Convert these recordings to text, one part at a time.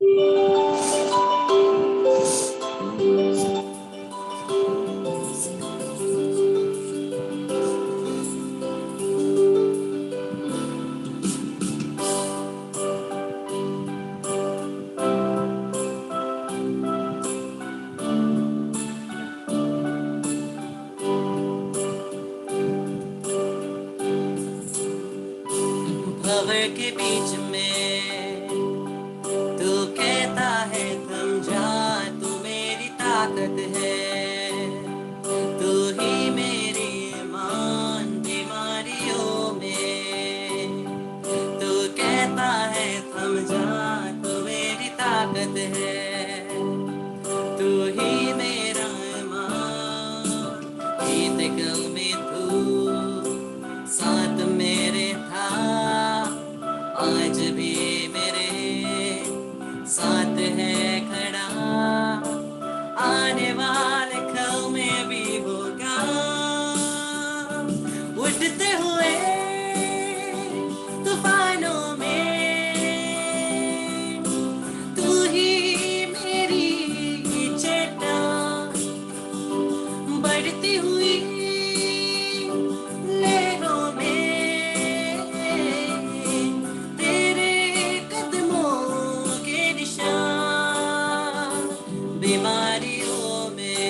भंवर के बीच में तू कहता है थम जा, तू मेरी ताकत है, तू ही मेरी ईमान बीमारियों में। तू कहता है थम जा, तू मेरी ताकत है, तू ही मेरा ईमान। बीत कल में तू साथ मेरे था, आज भी मेरे साथ है खड़ा, आने वाले कल में भी होगा। उठते हुए तूफानों में तू ही मेरी चेतावनी, बढ़ती हुई लहरों में तेरे कदमों के निशान। बीमारियों में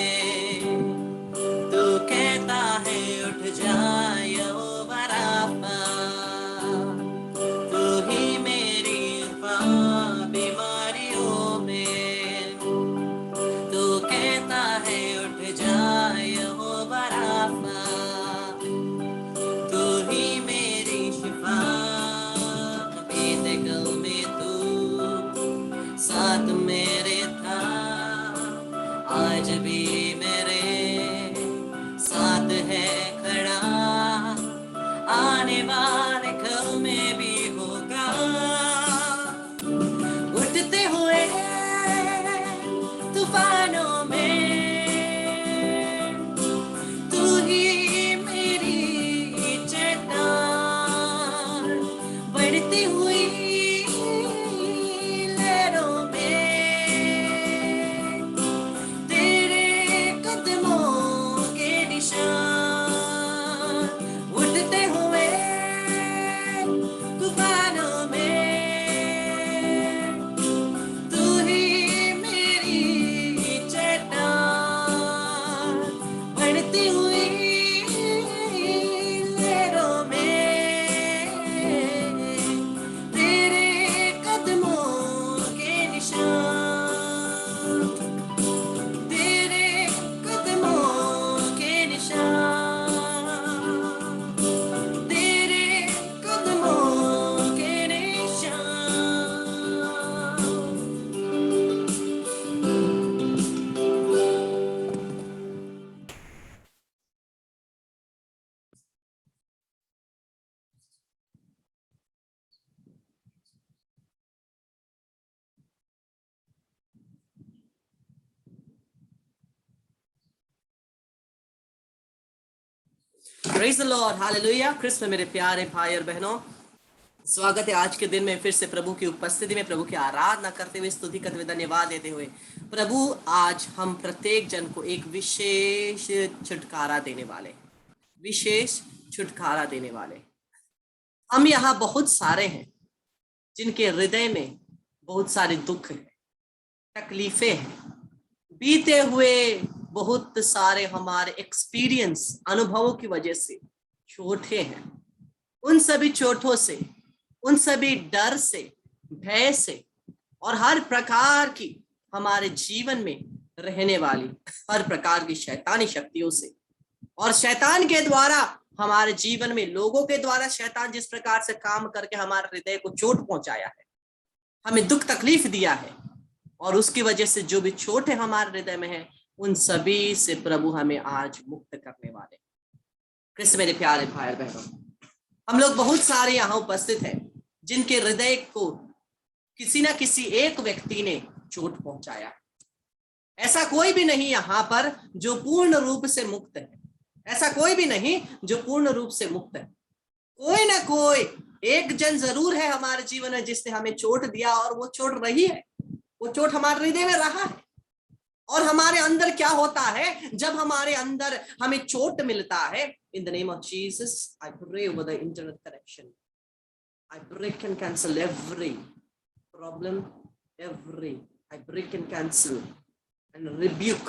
तू कहता है उठ जा यहोवा राफा, तू ही मेरी शिफा। बीमारियों में तू कहता है उठ जा यहोवा राफा, तू ही मेरी शिफा। बीते कल में तू साथ मेरे था, आज भी मेरे साथ है खड़ा, आने वाले कल में भी होगा। उठते हुए तूफानों में तू ही मेरी चेतावनी, बढ़ती हुई लहरों में तेरे कदमों के निशान। उठते हुए तूफानों में तू ही मेरी चेतावनी, बढ़ती हुई लहरों में तेरे कदमों के निशान, तेरे कदमों के निशान, तेरे कदमों के निशान। Praise the Lord, hallelujah. Christ में मेरे प्यारे भाई और बहनों, स्वागत है आज के दिन में फिर से प्रभु की उपस्थिति में, प्रभु की आराधना करते हुए, स्तुति करते हुए, धन्यवाद देते हुए। प्रभु आज हम प्रत्येक जन को एक विशेष छुटकारा देने वाले, विशेष छुटकारा देने वाले। हम यहाँ बहुत सारे हैं जिनके हृदय में बहुत सारे दुख हैं, तकलीफें हैं, बीते हुए बहुत सारे हमारे एक्सपीरियंस, अनुभवों की वजह से चोटें हैं। उन सभी चोटों से, उन सभी डर से, भय से और हर प्रकार की हमारे जीवन में रहने वाली हर प्रकार की शैतानी शक्तियों से, और शैतान के द्वारा हमारे जीवन में, लोगों के द्वारा शैतान जिस प्रकार से काम करके हमारे हृदय को चोट पहुंचाया है, हमें दुख तकलीफ दिया है, और उसकी वजह से जो भी चोट हमारे हृदय में है, उन सभी से प्रभु हमें आज मुक्त करने वाले। क्रिस्त मेरे प्यारे भाई बहनों, हम लोग बहुत सारे यहाँ उपस्थित हैं जिनके हृदय को किसी ना किसी एक व्यक्ति ने चोट पहुंचाया। ऐसा कोई भी नहीं यहाँ पर जो पूर्ण रूप से मुक्त है, ऐसा कोई भी नहीं जो पूर्ण रूप से मुक्त है। कोई ना कोई एक जन जरूर है हमारे जीवन में जिसने हमें चोट दिया, और वो चोट रही है। वो चोट हमारे हृदय में रहा है। और हमारे अंदर क्या होता है जब हमारे अंदर हमें चोट मिलता है? In the name of Jesus I pray over the internet connection, I break and cancel every problem, I break and cancel and rebuke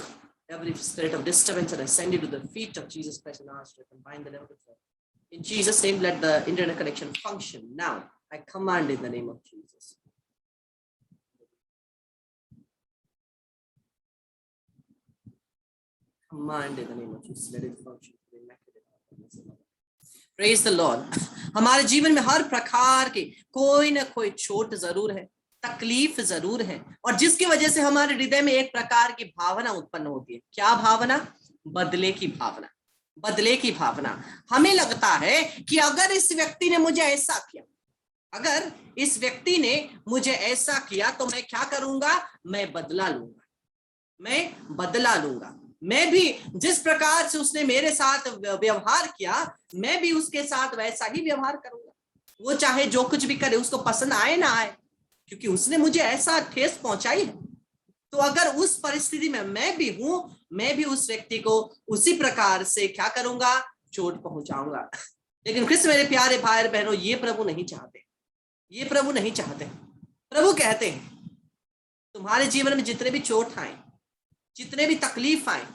every spirit of disturbance, and I send it to the feet of Jesus Christ and ask to combine the level before. In Jesus' name, let the internet connection function. Now, I command in the name of Jesus. Command in the name of Jesus. Let it function. Praise the Lord. हमारे जीवन में हर प्रकार की कोई ना कोई चोट जरूर है, तकलीफ जरूर है, और जिसकी वजह से हमारे हृदय में एक प्रकार की भावना उत्पन्न होती है। क्या भावना? बदले की भावना। बदले की भावना। हमें लगता है कि अगर इस व्यक्ति ने मुझे ऐसा किया, अगर इस व्यक्ति ने मुझे ऐसा किया तो मैं क्या करूंगा? मैं बदला लूंगा, मैं बदला लूंगा। मैं भी जिस प्रकार से उसने मेरे साथ व्यवहार किया, मैं भी उसके साथ वैसा ही व्यवहार करूंगा। वो चाहे जो कुछ भी करे, उसको पसंद आए ना आए, क्योंकि उसने मुझे ऐसा ठेस पहुंचाई है। तो अगर उस परिस्थिति में मैं भी हूं, मैं भी उस व्यक्ति को उसी प्रकार से क्या करूंगा? चोट पहुंचाऊंगा। लेकिन कृष्ण मेरे प्यारे भाई बहनों, ये प्रभु नहीं चाहते, ये प्रभु नहीं चाहते। प्रभु कहते हैं तुम्हारे जीवन में जितने भी चोट आए, जितने भी तकलीफ आए,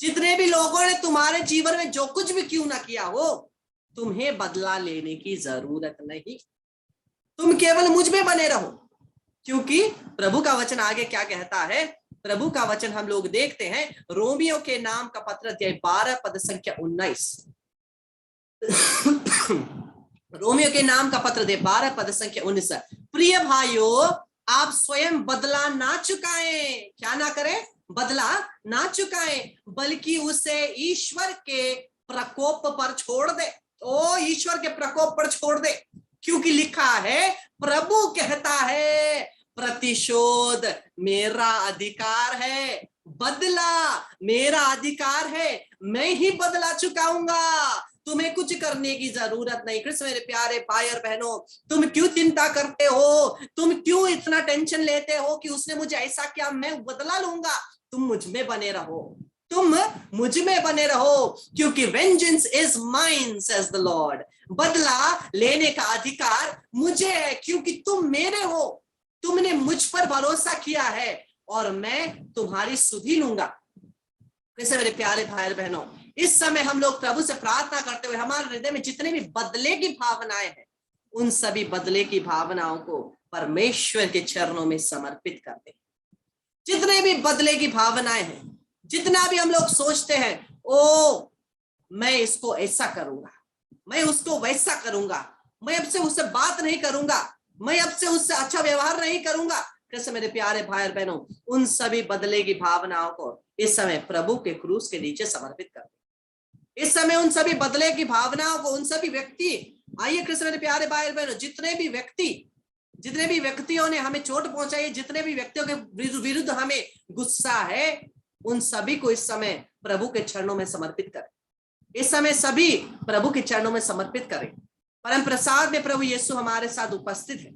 जितने भी लोगों ने तुम्हारे जीवन में जो कुछ भी क्यों ना किया हो, तुम्हें बदला लेने की जरूरत नहीं। तुम केवल मुझ में बने रहो, क्योंकि प्रभु का वचन आगे क्या कहता है? प्रभु का वचन हम लोग देखते हैं रोमियो के नाम का पत्र अध्याय 12 पद संख्या 19। रोमियो के नाम का पत्र अध्याय 12 पद संख्या 19। प्रिय भाइयों, आप स्वयं बदला ना चुकाएं। क्या ना करें? बदला ना चुकाएं, बल्कि उसे ईश्वर के प्रकोप पर छोड़ दे। ओ ईश्वर के प्रकोप पर छोड़ दे, क्योंकि लिखा है, प्रभु कहता है प्रतिशोध मेरा अधिकार है, बदला मेरा अधिकार है, मैं ही बदला चुकाऊंगा, तुम्हें कुछ करने की जरूरत नहीं। कृष्ण मेरे प्यारे भाई और बहनों, तुम क्यों चिंता करते हो? तुम क्यों इतना टेंशन लेते हो कि उसने मुझे ऐसा किया, मैं बदला लूंगा? तुम मुझ में बने रहो, तुम मुझ में बने रहो, क्योंकि vengeance is mine says the Lord. बदला लेने का अधिकार मुझे है, क्योंकि तुम मेरे हो, तुमने मुझ पर भरोसा किया है और मैं तुम्हारी सुधि लूंगा। कैसे मेरे प्यारे भाई बहनों, इस समय हम लोग प्रभु से प्रार्थना करते हुए हमारे हृदय में जितने भी बदले की भावनाएं हैं, उन सभी बदले की भावनाओं को परमेश्वर के चरणों में समर्पित करते हैं। जितने भी बदले की भावनाएं हैं, जितना भी हम लोग सोचते हैं, ओ मैं इसको ऐसा करूंगा, मैं उसको वैसा करूंगा, मैं अब से उससे बात नहीं करूंगा, मैं अब से उससे अच्छा व्यवहार नहीं करूंगा। कैसे मेरे प्यारे भाई और बहनों, उन सभी बदले की भावनाओं को इस समय प्रभु के क्रूस के नीचे समर्पित कर। इस समय उन सभी बदले की भावनाओं को, उन सभी व्यक्ति, आइए कृष्ण मेरे प्यारे भाई और बहनों, जितने भी व्यक्तियों ने हमें चोट पहुंचाई, जितने भी व्यक्तियों के विरुद्ध हमें गुस्सा है, उन सभी को इस समय प्रभु के चरणों में समर्पित करें। इस समय सभी प्रभु के चरणों में समर्पित करें। परम प्रसाद में प्रभु यीशु हमारे साथ उपस्थित है,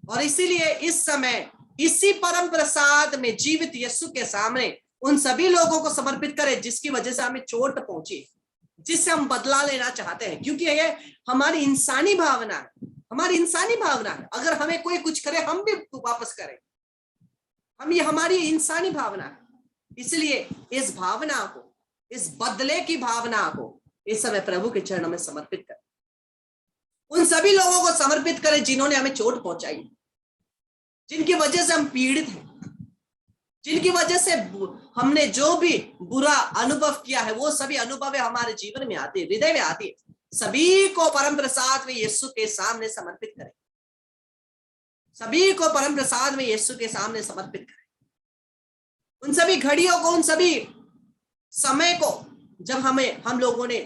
और इसीलिए इस समय इसी परम प्रसाद में जीवित यीशु के सामने उन सभी लोगों को समर्पित करें जिसकी वजह से हमें चोट पहुंची, जिससे हम बदला लेना चाहते हैं, क्योंकि यह हमारी इंसानी भावना है, हमारी इंसानी भावना है। अगर हमें कोई कुछ करे, हम भी वापस करें, ये हमारी इंसानी भावना है। इसलिए इस भावना को, इस बदले की भावना को इस समय प्रभु के चरणों में समर्पित करें। उन सभी लोगों को समर्पित करें जिन्होंने हमें चोट पहुंचाई, जिनकी वजह से हम पीड़ित हैं, जिनकी वजह से हमने जो भी बुरा अनुभव किया है, वो सभी अनुभव हमारे जीवन में आती है, हृदय में आती है। सभी को परम प्रसाद में यीशु के सामने समर्पित करें, सभी को परम प्रसाद में यीशु के सामने समर्पित करें। उन सभी घड़ियों को, उन सभी समय को जब हम लोगों ने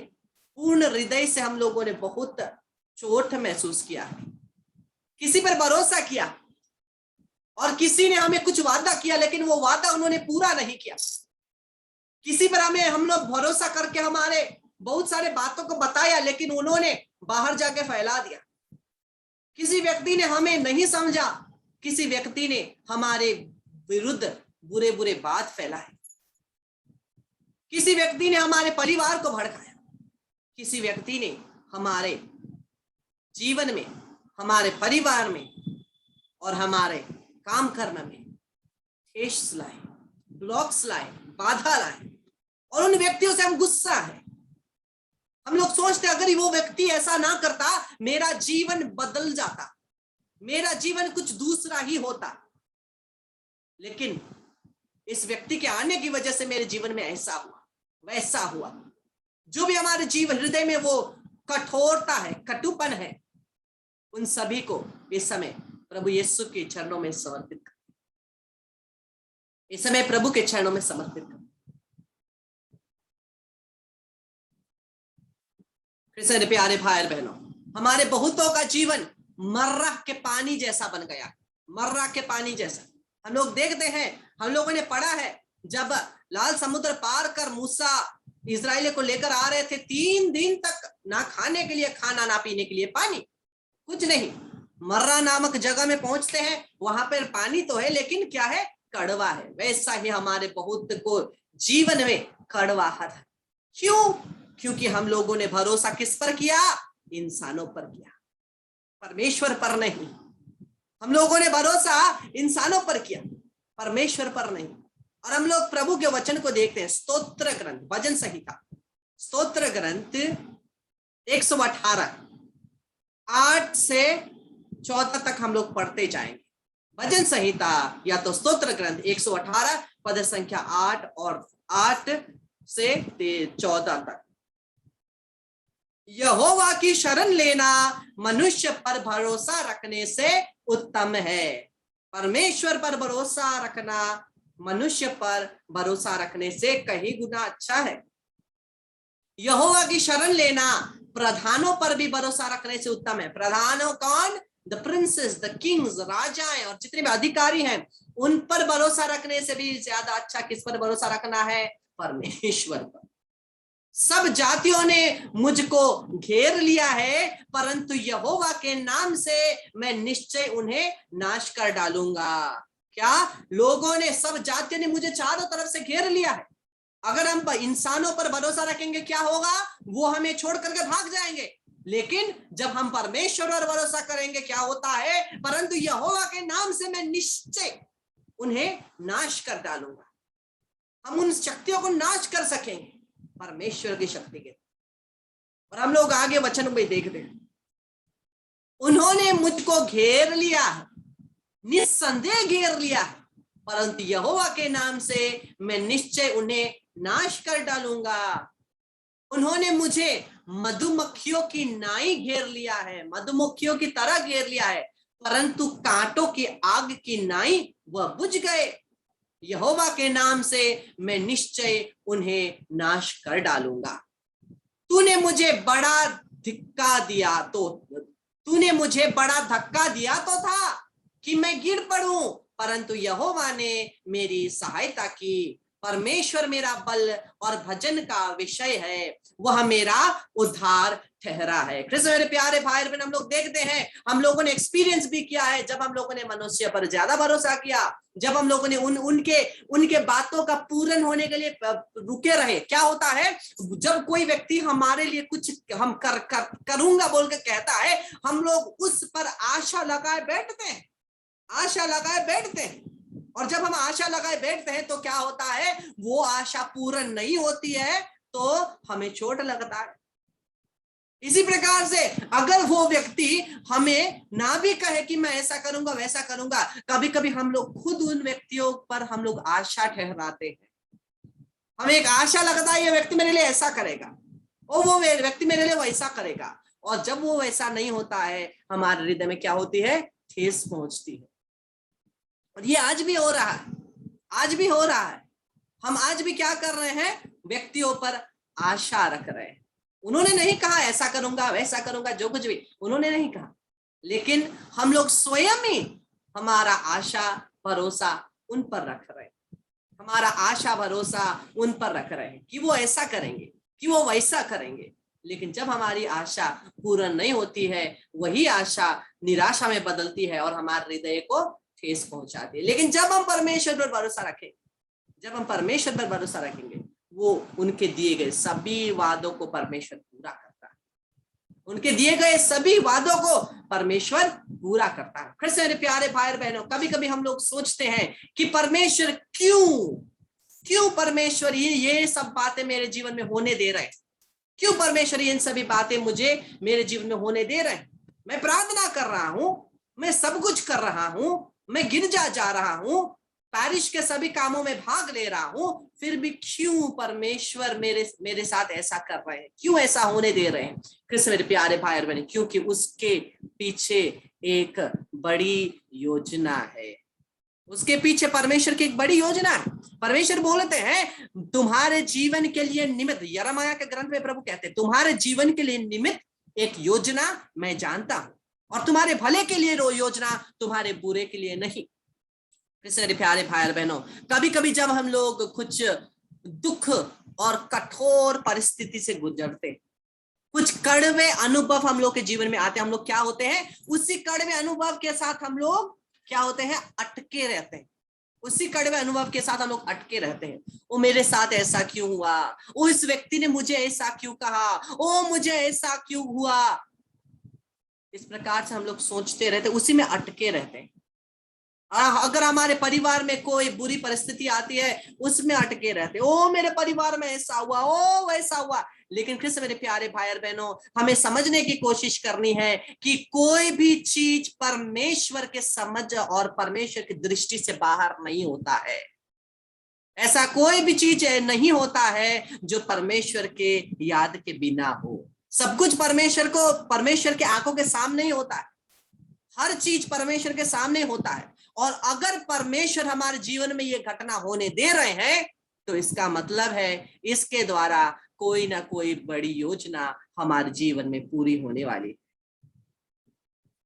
पूर्ण हृदय से हम लोगों ने बहुत चोट महसूस किया है, किसी पर भरोसा किया, और किसी ने हमें कुछ वादा किया लेकिन वो वादा उन्होंने पूरा नहीं किया। किसी पर हम लोग भरोसा करके हमारे बहुत सारे बातों को बताया, लेकिन उन्होंने बाहर जाके फैला दिया। किसी व्यक्ति ने हमें नहीं समझा, किसी व्यक्ति ने हमारे विरुद्ध बुरे बुरे बात फैलाए, किसी व्यक्ति ने हमारे परिवार को भड़काया, किसी व्यक्ति ने हमारे जीवन में, हमारे परिवार में और हमारे काम करने में ठेस लाए, ब्लॉक्स लाए, बाधा लाए, और उन व्यक्तियों से हम गुस्सा है। हम लोग सोचते अगर वो व्यक्ति ऐसा ना करता मेरा जीवन बदल जाता, मेरा जीवन कुछ दूसरा ही होता। लेकिन इस व्यक्ति के आने की वजह से मेरे जीवन में ऐसा हुआ, वैसा हुआ। जो भी हमारे जीवन हृदय में वो कठोरता है, कटुपन है, उन सभी को इस समय प्रभु यीशु के चरणों में समर्पित कर, इस समय प्रभु के चरणों में समर्पित कर। कृष्ण प्यारे भाई और बहनों, हमारे बहुतों का जीवन मर्रा के पानी जैसा बन गया, मर्रा के पानी जैसा। हम लोग देखते हैं, हम लोगों ने पढ़ा है, जब लाल समुद्र पार कर मूसा इजराइल को लेकर आ रहे थे, 3 दिन तक ना खाने के लिए खाना, ना पीने के लिए पानी, कुछ नहीं। मर्रा नामक जगह में पहुंचते हैं, वहां पर पानी तो है लेकिन क्या है, कड़वा है। वैसा ही हमारे बहुत को जीवन में कड़वाहट है। क्यों? क्योंकि हम लोगों ने भरोसा किस पर किया? इंसानों पर किया, परमेश्वर पर नहीं। हम लोगों ने भरोसा इंसानों पर किया, परमेश्वर पर नहीं। और हम लोग प्रभु के वचन को देखते हैं, स्तोत्र ग्रंथ, भजन संहिता, स्तोत्र ग्रंथ 118 8 से 14 तक हम लोग पढ़ते जाएंगे। भजन संहिता या तो स्तोत्र ग्रंथ 118 पद संख्या 8 और 8 से 14 तक। यहोवा की शरण लेना मनुष्य पर भरोसा रखने से उत्तम है। परमेश्वर पर भरोसा रखना मनुष्य पर भरोसा रखने से कहीं गुना अच्छा है। यहोवा की शरण लेना प्रधानों पर भी भरोसा रखने से उत्तम है। प्रधानों कौन? द प्रिंसेस, द किंग्स, राजाएं और जितने भी अधिकारी हैं, उन पर भरोसा रखने से भी ज्यादा अच्छा किस पर भरोसा रखना है? परमेश्वर पर। सब जातियों ने मुझको घेर लिया है, परंतु यहोवा के नाम से मैं निश्चय उन्हें नाश कर डालूंगा। क्या? लोगों ने, सब जातियों ने मुझे चारों तरफ से घेर लिया है। अगर हम इंसानों पर भरोसा रखेंगे क्या होगा? वो हमें छोड़ करके भाग जाएंगे। लेकिन जब हम परमेश्वर पर भरोसा करेंगे क्या होता है? परंतु यहोवा के नाम से मैं निश्चय उन्हें नाश कर डालूंगा। हम उन शक्तियों को नाश कर सकेंगे परमेश्वर की शक्ति के। और हम लोग आगे वचन में देखते हैं, उन्होंने मुझको घेर लिया है, निस्संदेह घेर लिया है, परंतु यहोवा के नाम से मैं निश्चय उन्हें नाश कर डालूंगा। उन्होंने मुझे मधुमक्खियों की नाई घेर लिया है, मधुमक्खियों की तरह घेर लिया है, परंतु कांटों की आग की नाई वह बुझ गए। यहोवा के नाम से मैं निश्चय उन्हें नाश कर डालूंगा। तूने मुझे बड़ा धक्का दिया तो तूने मुझे बड़ा धक्का दिया तो था कि मैं गिर पड़ूं, परंतु यहोवा ने मेरी सहायता की। परमेश्वर मेरा बल और भजन का विषय है, वह मेरा उद्धार ठहरा है। कृष्ण मेरे प्यारे भाई बहन, हम लोग देखते हैं, हम लोगों ने एक्सपीरियंस भी किया है, जब हम लोगों ने मनुष्य पर ज्यादा भरोसा किया, जब हम लोगों ने उनके बातों का पूर्ण होने के लिए रुके रहे, क्या होता है? जब कोई व्यक्ति हमारे लिए कुछ हम करूंगा बोल के कहता है, हम लोग उस पर आशा लगाए बैठते हैं, आशा लगाए बैठते हैं। और जब हम आशा लगाए बैठते हैं तो क्या होता है? वो आशा पूर्ण नहीं होती है तो हमें चोट लगता है। इसी प्रकार से अगर वो व्यक्ति हमें ना भी कहे कि मैं ऐसा करूंगा वैसा करूंगा, कभी कभी हम लोग खुद उन व्यक्तियों पर हम लोग आशा ठहराते हैं। हमें एक आशा लगता है ये व्यक्ति मेरे लिए ऐसा करेगा और वो व्यक्ति मेरे लिए वैसा करेगा, और जब वो वैसा नहीं होता है हमारे हृदय में क्या होती है? ठेस पहुंचती है। और ये आज भी हो रहा है, आज भी हो रहा है। हम आज भी क्या कर रहे हैं? व्यक्तियों पर आशा रख रहे हैं। उन्होंने नहीं कहा ऐसा करूंगा वैसा करूंगा, जो कुछ भी उन्होंने नहीं कहा, लेकिन हम लोग स्वयं ही हमारा आशा भरोसा उन पर रख रहे हैं, हमारा आशा भरोसा उन पर रख रहे हैं कि वो ऐसा करेंगे, कि वो वैसा करेंगे। लेकिन जब हमारी आशा पूर्ण नहीं होती है, वही आशा निराशा में बदलती है और हमारे हृदय को ठेस पहुंचाती है। लेकिन जब हम परमेश्वर पर भरोसा रखें, जब हम परमेश्वर पर भरोसा रखेंगे, वो उनके दिए गए सभी वादों को परमेश्वर पूरा करता है। उनके दिए गए सभी वादों को परमेश्वर पूरा करता है। फिर से मेरे प्यारे भाई और बहनों, कभी कभी हम लोग सोचते हैं कि परमेश्वर क्यों परमेश्वर ये सब बातें मेरे जीवन में होने दे रहे हैं, क्यों परमेश्वर इन सभी बातें मुझे मेरे जीवन में होने दे रहे हैं। मैं प्रार्थना कर रहा हूं, मैं सब कुछ कर रहा हूं, मैं गिरजा जा रहा हूं, पैरिश के सभी कामों में भाग ले रहा हूं, फिर भी क्यों परमेश्वर मेरे साथ ऐसा कर रहे हैं, क्यों ऐसा होने दे रहे हैं। कृष्ण मेरे प्यारे भाई और बहन, क्योंकि उसके पीछे एक बड़ी योजना है। उसके पीछे परमेश्वर की एक बड़ी योजना है। परमेश्वर बोलते हैं तुम्हारे जीवन के लिए निमित्त, यिर्मयाह के ग्रंथ में प्रभु कहते हैं तुम्हारे जीवन के लिए निमित्त एक योजना मैं जानता हूं, और तुम्हारे भले के लिए वो योजना, तुम्हारे बुरे के लिए नहीं। मेरे प्यारे भाई और बहनों, कभी कभी जब हम लोग कुछ दुख और कठोर परिस्थिति से गुजरते, कुछ कड़वे अनुभव हम लोग के जीवन में आते हैं, हम लोग क्या होते हैं, उसी कड़वे अनुभव के साथ हम लोग क्या होते हैं, अटके रहते हैं। उसी कड़वे अनुभव के साथ हम लोग अटके रहते हैं। ओ मेरे साथ ऐसा क्यों हुआ, ओ इस व्यक्ति ने मुझे ऐसा क्यों कहा, ओ मुझे ऐसा क्यों हुआ। इस प्रकार से हम लोग सोचते रहते, उसी में अटके रहते हैं। अगर हमारे परिवार में कोई बुरी परिस्थिति आती है, उसमें अटके रहते, ओ मेरे परिवार में ऐसा हुआ, ओ वैसा हुआ। लेकिन कृष्ण मेरे प्यारे भाई और बहनों, हमें समझने की कोशिश करनी है कि कोई भी चीज परमेश्वर के समझ और परमेश्वर की दृष्टि से बाहर नहीं होता है। ऐसा कोई भी चीज नहीं होता है जो परमेश्वर के याद के बिना हो। सब कुछ परमेश्वर के आंखों के सामने ही होता है। हर चीज परमेश्वर के सामने होता है। और अगर परमेश्वर हमारे जीवन में ये घटना होने दे रहे हैं, तो इसका मतलब है इसके द्वारा कोई ना कोई बड़ी योजना हमारे जीवन में पूरी होने वाली।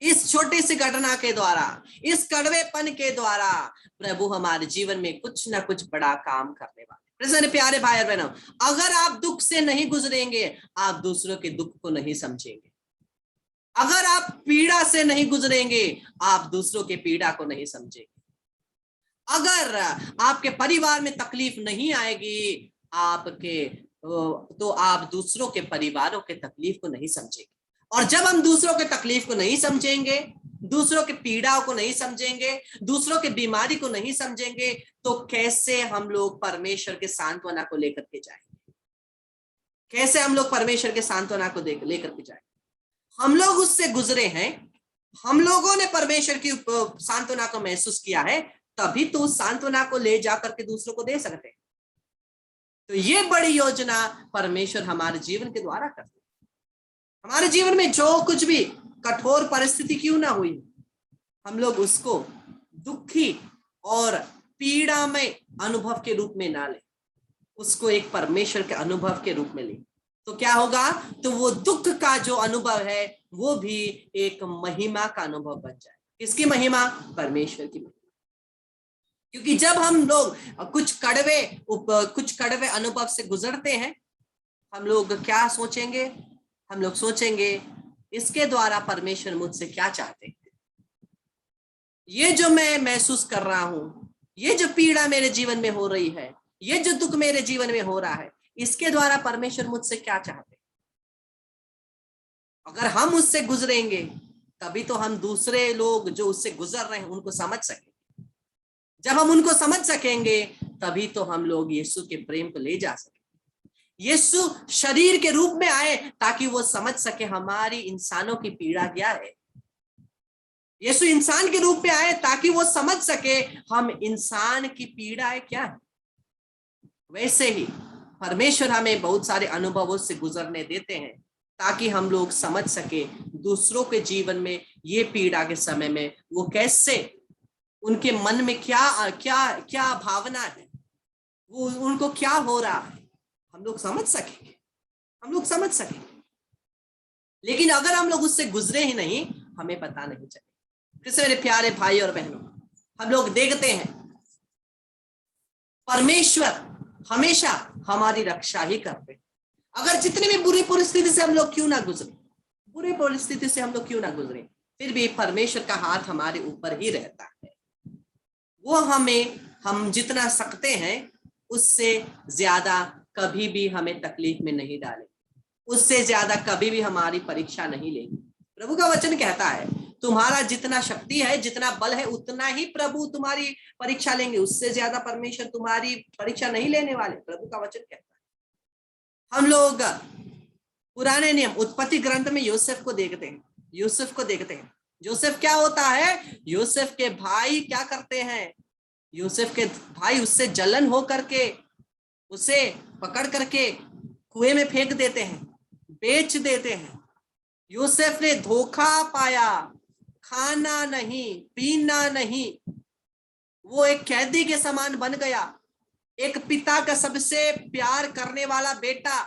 इस छोटी सी घटना के द्वारा, इस कड़वेपन के द्वारा प्रभु हमारे जीवन में कुछ ना कुछ बड़ा काम करने वाले। मेरे प्यारे भाई और बहनों, अगर आप दुख से नहीं गुजरेंगे, आप दूसरों के दुख को नहीं समझेंगे। अगर आप पीड़ा से नहीं गुजरेंगे, आप दूसरों के पीड़ा को नहीं समझेंगे। अगर आपके परिवार में तकलीफ नहीं आएगी तो आप दूसरों के परिवारों के तकलीफ को नहीं समझेंगे। और जब हम दूसरों के तकलीफ को नहीं समझेंगे, दूसरों के पीड़ाओं को नहीं समझेंगे, दूसरों के बीमारी को नहीं समझेंगे, तो कैसे हम लोग परमेश्वर के सांत्वना को लेकर के जाएंगे? कैसे हम लोग परमेश्वर के सांत्वना को लेकर के जाएंगे? हम लोग उससे गुजरे हैं, हम लोगों ने परमेश्वर की सांत्वना को महसूस किया है, तभी तो उस सांत्वना को ले जाकर के दूसरों को दे सकते हैं। तो ये बड़ी योजना परमेश्वर हमारे जीवन के द्वारा करते हैं। हमारे जीवन में जो कुछ भी कठोर परिस्थिति क्यों ना हुई, हम लोग उसको दुखी और पीड़ामय अनुभव के रूप में ना ले, उसको एक परमेश्वर के अनुभव के रूप में ले। तो क्या होगा, तो वो दुख का जो अनुभव है वो भी एक महिमा का अनुभव बन जाए। किसकी महिमा? परमेश्वर की महिमा। क्योंकि जब हम लोग कुछ कड़वे अनुभव से गुजरते हैं, हम लोग क्या सोचेंगे? हम लोग सोचेंगे इसके द्वारा परमेश्वर मुझसे क्या चाहते हैं। ये जो मैं महसूस कर रहा हूं, ये जो पीड़ा मेरे जीवन में हो रही है, ये जो दुख मेरे जीवन में हो रहा है, इसके द्वारा परमेश्वर मुझसे क्या चाहते हैं। अगर हम उससे गुजरेंगे, तभी तो हम दूसरे लोग जो उससे गुजर रहे हैं उनको समझ सकेंगे। जब हम उनको समझ सकेंगे, तभी तो हम लोग यीशु के प्रेम को ले जा सकेंगे। यीशु शरीर के रूप में आए ताकि वो समझ सके हमारी इंसानों की पीड़ा क्या है। यीशु इंसान के रूप में आए ताकि वो समझ सके हम इंसान की पीड़ा है क्या है। वैसे ही परमेश्वर हमें बहुत सारे अनुभवों से गुजरने देते हैं ताकि हम लोग समझ सके दूसरों के जीवन में ये पीड़ा के समय में वो कैसे, उनके मन में क्या क्या क्या भावना है, वो उनको क्या हो रहा है, हम लोग समझ सकेंगे। लेकिन अगर हम लोग उससे गुजरे ही नहीं, हमें पता नहीं चलेगा। किसी मेरे प्यारे भाई और बहनों, हम लोग देखते हैं परमेश्वर हमेशा हमारी रक्षा ही करते हैं। अगर जितनी भी बुरी परिस्थिति से हम लोग क्यों ना गुजरे, फिर भी परमेश्वर का हाथ हमारे ऊपर ही रहता है। वो हम जितना सकते हैं उससे ज्यादा कभी भी हमें तकलीफ में नहीं डालेंगे, उससे ज्यादा कभी भी हमारी परीक्षा नहीं लेंगे। प्रभु का वचन कहता है तुम्हारा जितना शक्ति है, जितना बल है, उतना ही प्रभु तुम्हारी परीक्षा लेंगे, उससे ज्यादा परमेश्वर तुम्हारी परीक्षा नहीं लेने वाले। प्रभु का वचन कहता है। हम लोग पुराने नियम उत्पत्ति ग्रंथ में यूसुफ को देखते हैं। यूसुफ क्या होता है? यूसुफ के भाई क्या करते हैं? यूसुफ के भाई उससे जलन हो करके उसे पकड़ करके कुएं में फेंक देते हैं, बेच देते हैं। यूसुफ ने धोखा पाया, खाना नहीं, पीना नहीं, वो एक कैदी के समान बन गया। एक पिता का सबसे प्यार करने वाला बेटा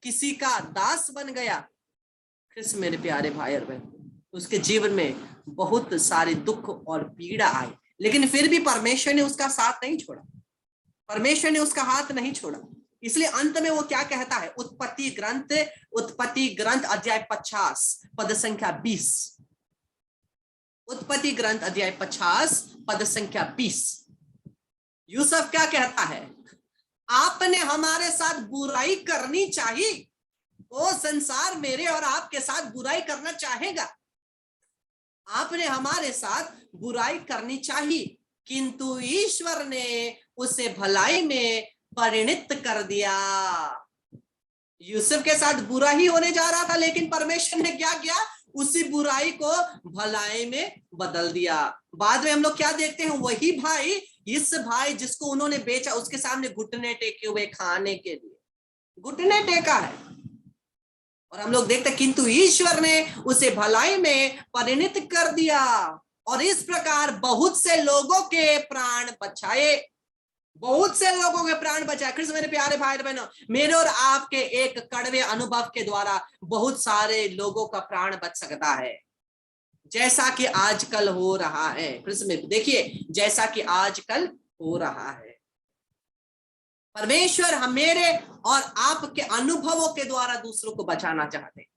किसी का दास बन गया। कृष्ण मेरे प्यारे भाई और बहन, उसके जीवन में बहुत सारे दुख और पीड़ा आए, लेकिन फिर भी परमेश्वर ने उसका साथ नहीं छोड़ा, परमेश्वर ने उसका हाथ नहीं छोड़ा। इसलिए अंत में वो क्या कहता है? उत्पत्ति ग्रंथ अध्याय 50 पद संख्या 20। उत्पत्ति ग्रंथ अध्याय 50 पद संख्या 20। यूसुफ क्या कहता है? आपने हमारे साथ बुराई करनी चाहिए, वो संसार मेरे और आपके साथ बुराई करना चाहेगा। आपने हमारे साथ बुराई करनी चाहिए, किंतु ईश्वर ने उसे भलाई में परिणित कर दिया। यूसुफ के साथ बुरा ही होने जा रहा था, लेकिन परमेश्वर ने क्या किया? उसी बुराई को भलाई में बदल दिया। बाद में हम लोग क्या देखते हैं? वही भाई, इस भाई जिसको उन्होंने बेचा, उसके सामने घुटने टेके हुए खाने के लिए, घुटने टेका है। और हम लोग देखते हैं किंतु ईश्वर ने उसे भलाई में परिणित कर दिया, और इस प्रकार बहुत से लोगों के प्राण बचाए, बहुत से लोगों के प्राण बचाए। कृष्ण मेरे प्यारे भाई बहनों, मेरे और आपके एक कड़वे अनुभव के द्वारा बहुत सारे लोगों का प्राण बच सकता है, जैसा कि आजकल हो रहा है। कृष्ण में देखिए, जैसा कि आजकल हो रहा है। परमेश्वर हम मेरे और आपके अनुभवों के द्वारा दूसरों को बचाना चाहते हैं।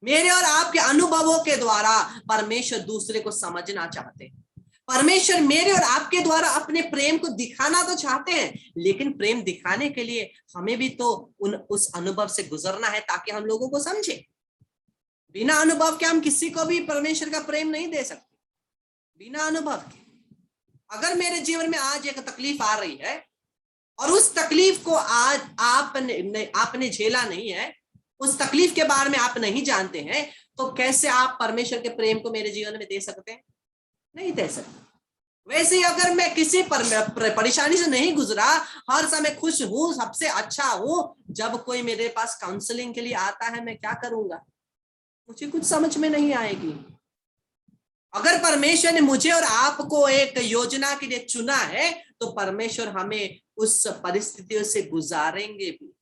मेरे और आपके अनुभवों के द्वारा परमेश्वर दूसरे को समझना चाहते हैं। परमेश्वर मेरे और आपके द्वारा अपने प्रेम को दिखाना तो चाहते हैं, लेकिन प्रेम दिखाने के लिए हमें भी तो उस अनुभव से गुजरना है, ताकि हम लोगों को समझे। बिना अनुभव के हम किसी को भी परमेश्वर का प्रेम नहीं दे सकते, बिना अनुभव के। अगर मेरे जीवन में आज एक तकलीफ आ रही है और उस तकलीफ को आज आपने झेला नहीं है, उस तकलीफ के बारे में आप नहीं जानते हैं, तो कैसे आप परमेश्वर के प्रेम को मेरे जीवन में दे सकते हैं? नहीं दे सकते। वैसे ही अगर मैं किसी परेशानी से नहीं गुजरा, हर समय खुश हूं, सबसे अच्छा हूं, जब कोई मेरे पास काउंसलिंग के लिए आता है, मैं क्या करूंगा? मुझे कुछ समझ में नहीं आएगी। अगर परमेश्वर ने मुझे और आपको एक योजना के लिए चुना है, तो परमेश्वर हमें उस परिस्थितियों से गुजारेंगे भी।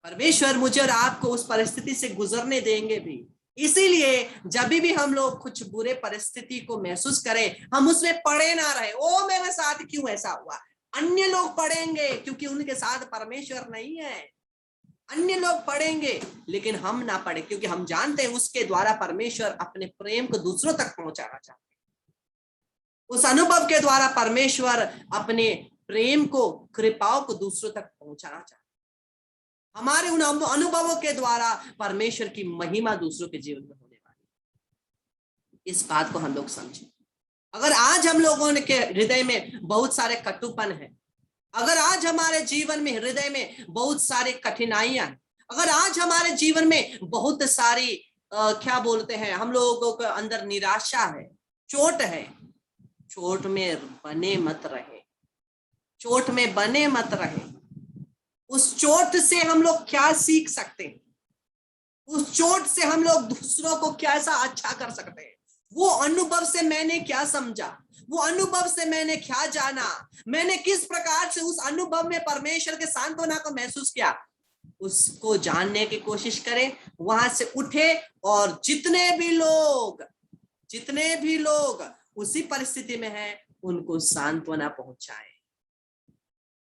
परमेश्वर मुझे और आपको उस परिस्थिति से गुजरने देंगे भी। इसीलिए जब भी हम लोग कुछ बुरे परिस्थिति को महसूस करें, हम उसमें पड़े ना रहे। ओ मेरे साथ क्यों ऐसा हुआ? अन्य लोग पड़ेंगे, क्योंकि उनके साथ परमेश्वर नहीं है। अन्य लोग पढ़ेंगे, लेकिन हम ना पढ़े, क्योंकि हम जानते हैं उसके द्वारा परमेश्वर अपने प्रेम को दूसरों तक पहुंचाना चाहते हैं। उस अनुभव के द्वारा परमेश्वर अपने प्रेम को, कृपाओं को दूसरों तक पहुंचाना चाहते हैं। हमारे उन अनुभवों के द्वारा परमेश्वर की महिमा दूसरों के जीवन में होने वाली है। इस बात को हम लोग समझें। अगर आज हम लोगों के हृदय में बहुत सारे कटुपन है, अगर आज हमारे जीवन में हृदय में बहुत सारी कठिनाइयां हैं, अगर आज हमारे जीवन में बहुत सारी क्या बोलते हैं, हम लोगों के अंदर निराशा है, चोट है, चोट में बने मत रहे, चोट में बने मत रहे। उस चोट से हम लोग क्या सीख सकते हैं? उस चोट से हम लोग दूसरों को कैसा अच्छा कर सकते हैं? वो अनुभव से मैंने क्या समझा, वो अनुभव से मैंने क्या जाना, मैंने किस प्रकार से उस अनुभव में परमेश्वर के सांत्वना को महसूस किया, उसको जानने की कोशिश करें। वहां से उठे और जितने भी लोग उसी परिस्थिति में हैं, उनको सांत्वना पहुंचाए,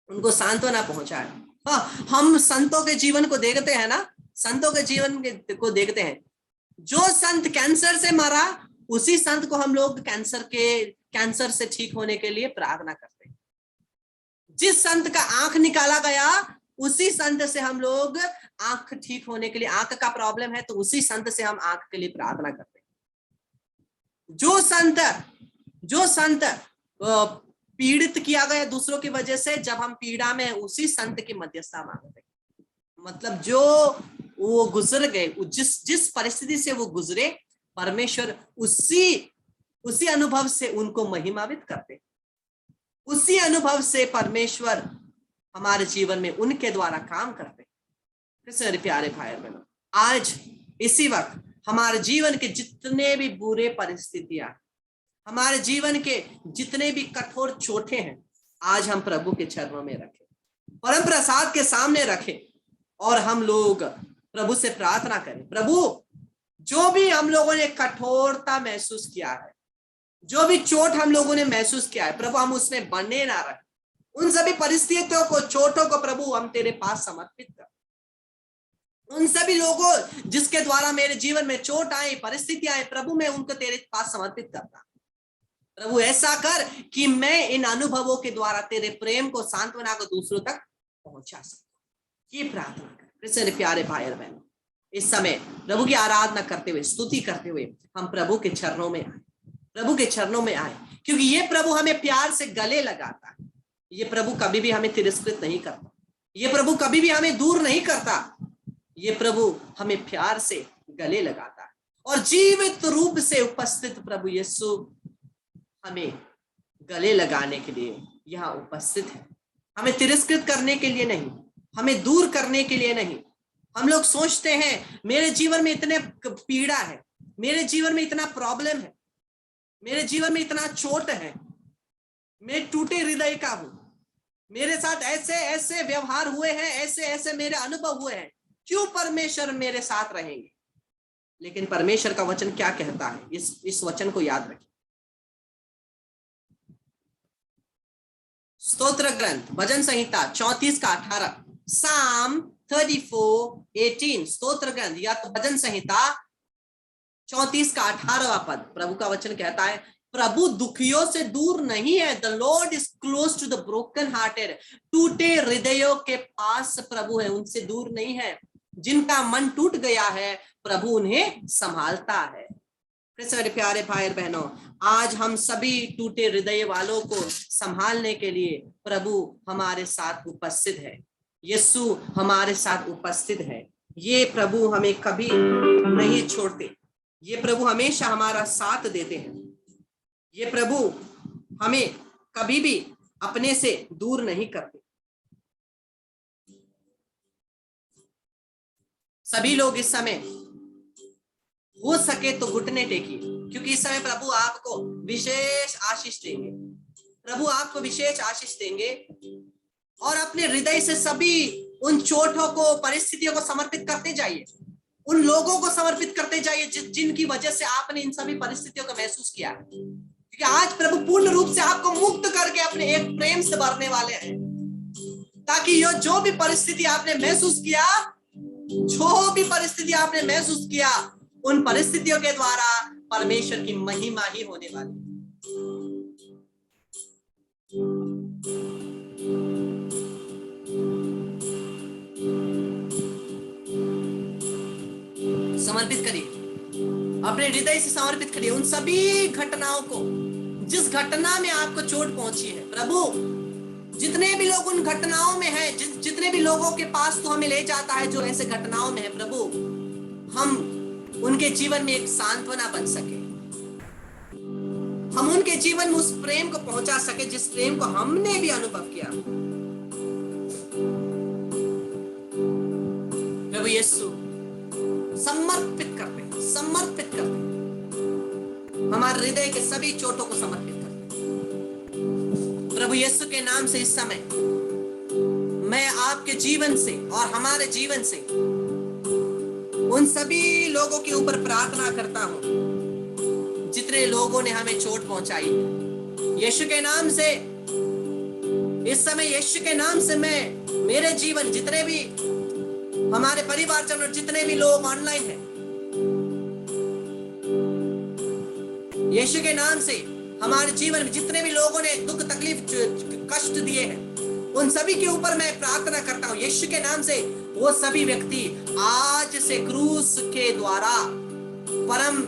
उनको सांत्वना पहुंचाए। हाँ, हम संतों के जीवन को देखते हैं ना, संतों के जीवन को देखते हैं। जो संत कैंसर से मरा, उसी संत को हम लोग कैंसर से ठीक होने के लिए प्रार्थना करते हैं। जिस संत का आंख निकाला गया उसी संत से हम लोग आंख ठीक होने के लिए, आंख का प्रॉब्लम है तो उसी संत से हम आंख के लिए प्रार्थना करते हैं। जो संत पीड़ित किया गया दूसरों की वजह से, जब हम पीड़ा में उसी संत की मध्यस्थता मांगते हैं। मतलब जो वो गुजर गए, जिस परिस्थिति से वो गुजरे, परमेश्वर उसी अनुभव से उनको महिमान्वित करते। उसी अनुभव से परमेश्वर हमारे जीवन में उनके द्वारा काम करते। मेरे प्यारे भाई बहनों, आज इसी वक्त हमारे जीवन के जितने भी बुरे परिस्थितियां, हमारे जीवन के जितने भी कठोर चोटें हैं, आज हम प्रभु के चरणों में रखें, परम प्रसाद के सामने रखें और हम लोग प्रभु से प्रार्थना करें। प्रभु, जो भी हम लोगों ने कठोरता महसूस किया है, जो भी चोट हम लोगों ने महसूस किया है, प्रभु हम उसमें बने ना रहे। उन सभी परिस्थितियों को, चोटों को प्रभु हम तेरे पास समर्पित कर। उन सभी लोगों जिसके द्वारा मेरे जीवन में चोट आई, परिस्थितियां आई, प्रभु मैं उनको तेरे पास समर्पित करता। प्रभु ऐसा कर कि मैं इन अनुभवों के द्वारा तेरे प्रेम को, सांत्वना को दूसरों तक पहुंचा सकूं। ये प्रार्थना कर। मेरे प्यारे भाई और बहनों, इस समय प्रभु की आराधना करते हुए, स्तुति करते हुए हम प्रभु के चरणों में आए, प्रभु के चरणों में आए, क्योंकि ये प्रभु हमें प्यार से गले लगाता है। ये प्रभु कभी भी हमें तिरस्कृत नहीं करता, ये प्रभु कभी भी हमें दूर नहीं करता। ये प्रभु हमें प्यार से गले लगाता है और जीवित रूप से उपस्थित प्रभु यीशु हमें गले लगाने के लिए यहाँ उपस्थित है। हमें तिरस्कृत करने के लिए नहीं, हमें दूर करने के लिए नहीं। हम लोग सोचते हैं मेरे जीवन में इतने पीड़ा है, मेरे जीवन में इतना प्रॉब्लम है, मेरे जीवन में इतना चोट है, मैं टूटे हृदय का हूं, मेरे साथ ऐसे ऐसे व्यवहार हुए हैं, ऐसे ऐसे मेरे अनुभव हुए हैं, क्यों परमेश्वर मेरे साथ रहेंगे? लेकिन परमेश्वर का वचन क्या कहता है, इस वचन को याद रखिए। स्तोत्र ग्रंथ भजन संहिता 34 का 18, साम 34:18, स्तोत्र ग्रंथ या तो भजन संहिता 34 का 18वां पद, प्रभु का वचन कहता है, प्रभु दुखियों से दूर नहीं है। The Lord is close to the broken hearted. टूटे हृदयों के पास प्रभु है, उनसे दूर नहीं है। जिनका मन टूट गया है, प्रभु उन्हें संभालता है। मेरे प्यारे भाई और बहनों, आज हम सभी टूटे हृदय वालों को संभालने के लिए प्रभु हमारे साथ उपस्थित है। यीशु हमारे साथ उपस्थित है। ये प्रभु हमें कभी नहीं छोड़ते, ये प्रभु हमेशा हमारा साथ देते हैं। ये प्रभु हमें कभी भी अपने से दूर नहीं करते। सभी लोग इस समय हो सके तो घुटने टेकिए, क्योंकि इस समय प्रभु आपको विशेष आशीष देंगे। प्रभु आपको विशेष आशीष देंगे और अपने हृदय से सभी उन चोटों को, परिस्थितियों को समर्पित करते जाइए। उन लोगों को समर्पित करते जाइए जिनकी वजह से आपने इन सभी परिस्थितियों को महसूस किया, क्योंकि आज प्रभु पूर्ण रूप से आपको मुक्त करके अपने एक प्रेम से भरने वाले हैं, ताकि ये जो भी परिस्थिति आपने महसूस किया, जो भी परिस्थिति आपने महसूस किया, उन परिस्थितियों के द्वारा परमेश्वर की महिमा ही होने वाली। समर्पित करिए, अपने हृदय से समर्पित करिए उन सभी घटनाओं को, जिस घटना में आपको चोट पहुंची है। प्रभु जितने भी लोग उन घटनाओं में हैं, जितने भी लोगों के पास तो हमें ले जाता है जो ऐसे घटनाओं में है, प्रभु हम उनके जीवन में एक सांत्वना बन सके, हम उनके जीवन में उस प्रेम को पहुंचा सके जिस प्रेम को हमने भी अनुभव किया। प्रभु यीशु समर्पित करते हैं, समर्पित करते हैं, हमारे हृदय के सभी चोटों को समर्पित करते हैं। प्रभु यीशु के नाम से इस समय मैं आपके जीवन से और हमारे जीवन से उन सभी लोगों के ऊपर प्रार्थना करता हूं जितने लोगों ने हमें चोट पहुंचाई। यीशु के नाम से इस समय, यीशु के नाम से मैं, मेरे जीवन, जितने भी हमारे परिवारजन और जितने भी लोग ऑनलाइन हैं, यीशु के नाम से हमारे जीवन में जितने भी लोगों ने दुख तकलीफ कष्ट दिए हैं उन सभी के ऊपर मैं प्रार्थना करता हूं यीशु के नाम से। वो सभी व्यक्ति आज से क्रूस के द्वारा परम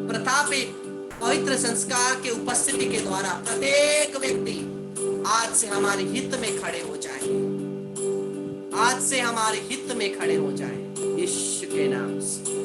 प्रतापित पवित्र संस्कार के उपस्थिति के द्वारा प्रत्येक व्यक्ति आज से हमारे हित में खड़े हो जाए। आज से हमारे हित में खड़े हो जाए यीशु के नाम से।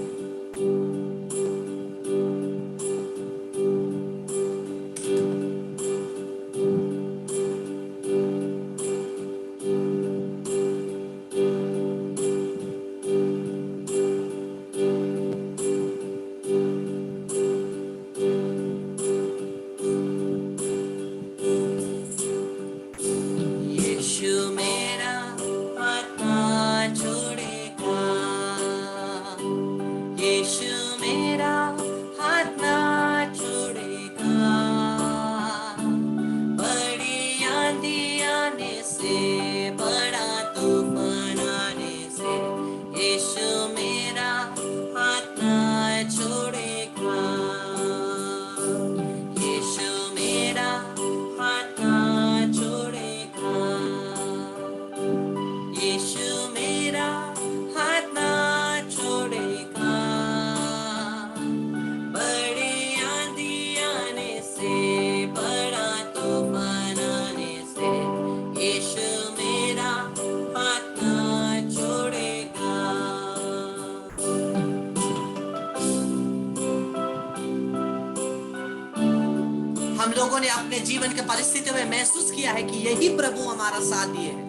हम लोगों ने अपने जीवन के परिस्थितियों में महसूस किया है कि यही प्रभु हमारा साथ दिए है,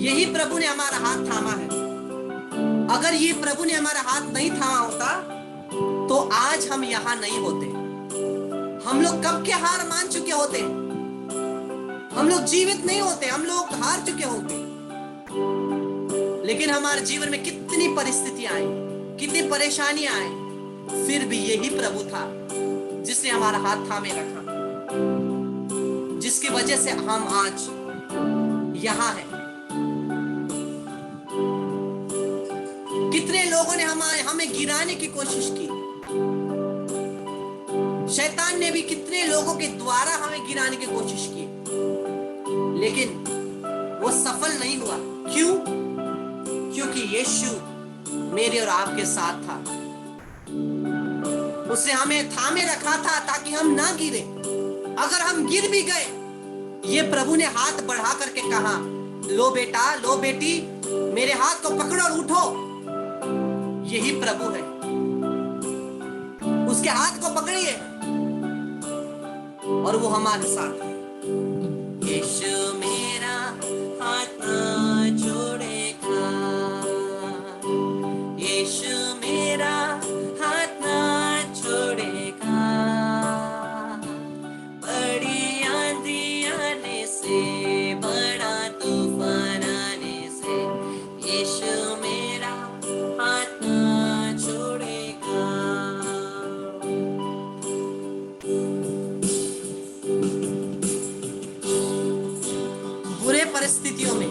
यही प्रभु ने हमारा हाथ थामा है। अगर ये प्रभु ने हमारा हाथ नहीं थामा होता तो आज हम यहां नहीं होते। हम लोग कब के हार मान चुके होते, हम लोग जीवित नहीं होते, हम लोग हार चुके होते। लेकिन हमारे जीवन में कितनी परिस्थितियां आई, कितनी परेशानियां आई, फिर भी यही प्रभु था जिसने हमारा हाथ थामे रखा, जिसकी वजह से हम आज यहां हैं। कितने लोगों ने हमें गिराने की कोशिश की, शैतान ने भी कितने लोगों के द्वारा हमें गिराने की कोशिश की, लेकिन वो सफल नहीं हुआ। क्यों? क्योंकि यीशु मेरे और आपके साथ था। उसने हमें थामे रखा था ताकि हम ना गिरे। अगर हम गिर भी गए, ये प्रभु ने हाथ बढ़ा करके कहा, लो बेटा, लो बेटी, मेरे हाथ को पकड़ो और उठो। यही प्रभु है, उसके हाथ को पकड़िए और वो हमारे साथ है। यीशु मेरा हाथ ना छोड़ेगा, यीशु मेरा हाथ ना छोड़ेगा। बड़ी आंधी आने से, बड़ा तूफान आने से, यीशु मेरा हाथ ना छोड़ेगा। बुरे परिस्थितियों में,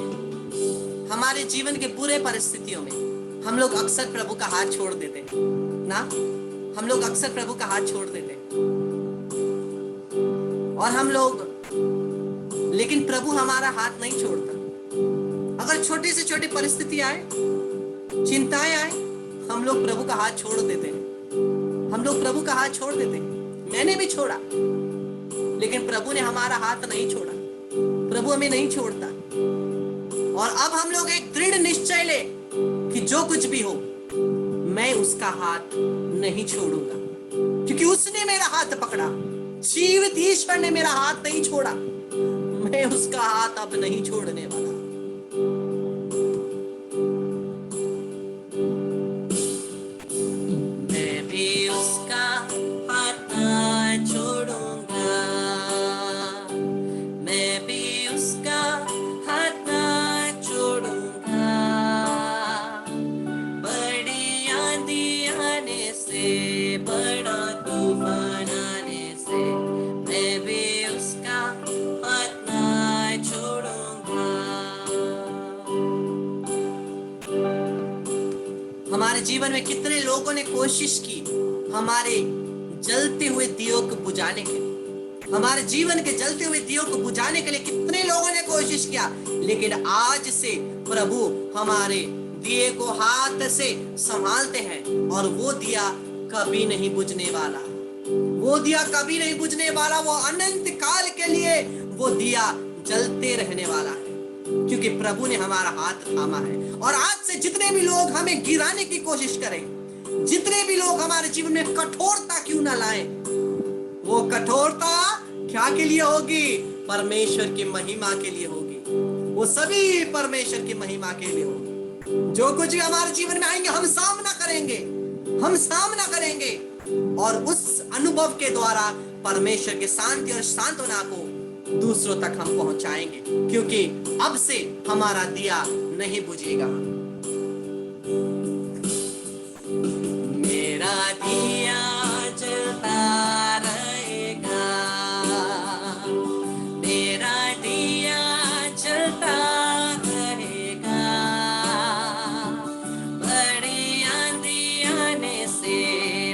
हमारे जीवन के बुरे परिस्थितियों में हम लोग अक्सर प्रभु का हाथ छोड़ देते हैं ना। हम लोग अक्सर प्रभु का हाथ छोड़ देते हैं और हम लोग, लेकिन प्रभु हमारा हाथ नहीं छोड़ता। अगर छोटी से छोटी परिस्थिति आए, चिंताएं आए, हम लोग प्रभु का हाथ छोड़ देते हैं। हम लोग प्रभु का हाथ छोड़ देते हैं। मैंने भी छोड़ा, लेकिन प्रभु ने हमारा हाथ नहीं छोड़ा। प्रभु हमें नहीं छोड़ता। और अब हम लोग एक दृढ़ निश्चय ले कि जो कुछ भी हो, मैं उसका हाथ नहीं छोड़ूंगा, क्योंकि उसने मेरा हाथ पकड़ा। जीवित ईश्वर ने मेरा हाथ नहीं छोड़ा, मैं उसका हाथ अब नहीं छोड़ने वाला। मैं भी उसका हाथ ना छोड़ूंगा, मैं भी उसका हाथ ना छोड़ूंगा। बड़ी आंधी आने से, बड़ा तूफान आने से, मैं भी उसका हाथ ना छोड़ूंगा। हमारे जीवन में कितने लोगों ने कोशिश की हमारे जलते हुए दियों को बुझाने के लिए, हमारे जीवन के जलते हुए दियों को बुझाने के लिए कितने लोगों ने कोशिश किया, लेकिन आज से प्रभु हमारे दिए को हाथ से संभालते हैं और वो दिया कभी नहीं बुझने वाला, वो दिया कभी नहीं बुझने वाला, वो अनंत काल के लिए वो दिया जलते रहने वाला है, क्योंकि प्रभु ने हमारा हाथ थामा है। और आज से जितने भी लोग हमें गिराने की कोशिश करें, जितने भी लोग हमारे जीवन में कठोरता क्यों ना लाएं, वो कठोरता क्या के लिए होगी? परमेश्वर की महिमा के लिए होगी। वो सभी परमेश्वर की महिमा के लिए होगी। जो कुछ भी हमारे जीवन में आएंगे हम सामना करेंगे, हम सामना करेंगे, और उस अनुभव के द्वारा परमेश्वर की शांति और सांत्वना को दूसरों तक हम पहुंचाएंगे, क्योंकि अब से हमारा दिया नहीं बुझेगा। मेरा दिया जलता रहेगा, मेरा दिया जलता रहेगा, बड़ी आंधी आने से,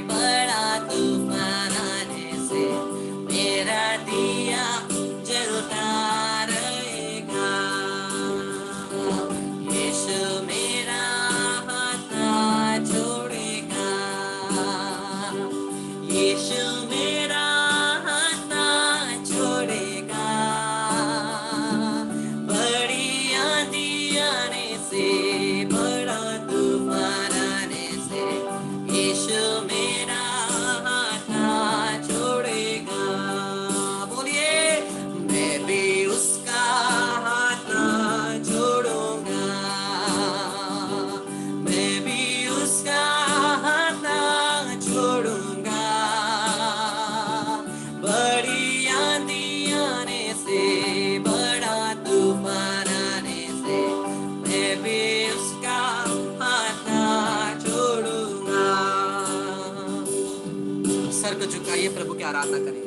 बड़ा तूफान आने से, मेरा दिया जलता रहेगा। यीशु मेरा हाथ ना छोड़ेगा, यीशु मेरा हाथ ना छोड़ेगा, बड़ी आंधी आने से, बड़ा तूफान आने से, यीशु मेरा हाथ ना छोड़ेगा। बोलिए, मैं भी उसका हाथ ना छोड़ूंगा, मैं भी उसका हाथ ना छोड़ूंगा, बड़ी आंधी आने से, बड़ा तूफान आने से, मैं भी उसका हाथ ना छोड़ूंगा। सर को झुकाइए, प्रभु की आराधना करें।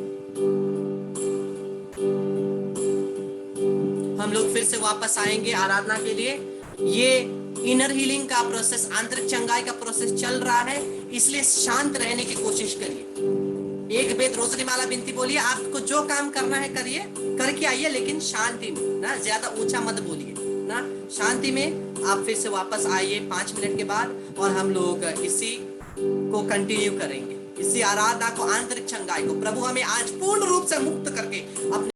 हम लोग फिर से वापस आएंगे आराधना के लिए। ये इनर हीलिंग का प्रोसेस, आंतरिक चंगाई का प्रोसेस चल रहा है, इसलिए शांत रहने की कोशिश करिए। एक बेद रोजरी माला बिनती बोलिए, आपको जो काम करना है करिए, करके आइए, लेकिन शांति में ना, ज्यादा ऊंचा मत बोलिए ना, शांति में आप फिर से वापस आइए 5 मिनट के बाद, और हम लोग इसी को कंटिन्यू करेंगे, इसी आराधना को, आंतरिक चंगाई को। प्रभु हमें आज पूर्ण रूप से मुक्त करके अपने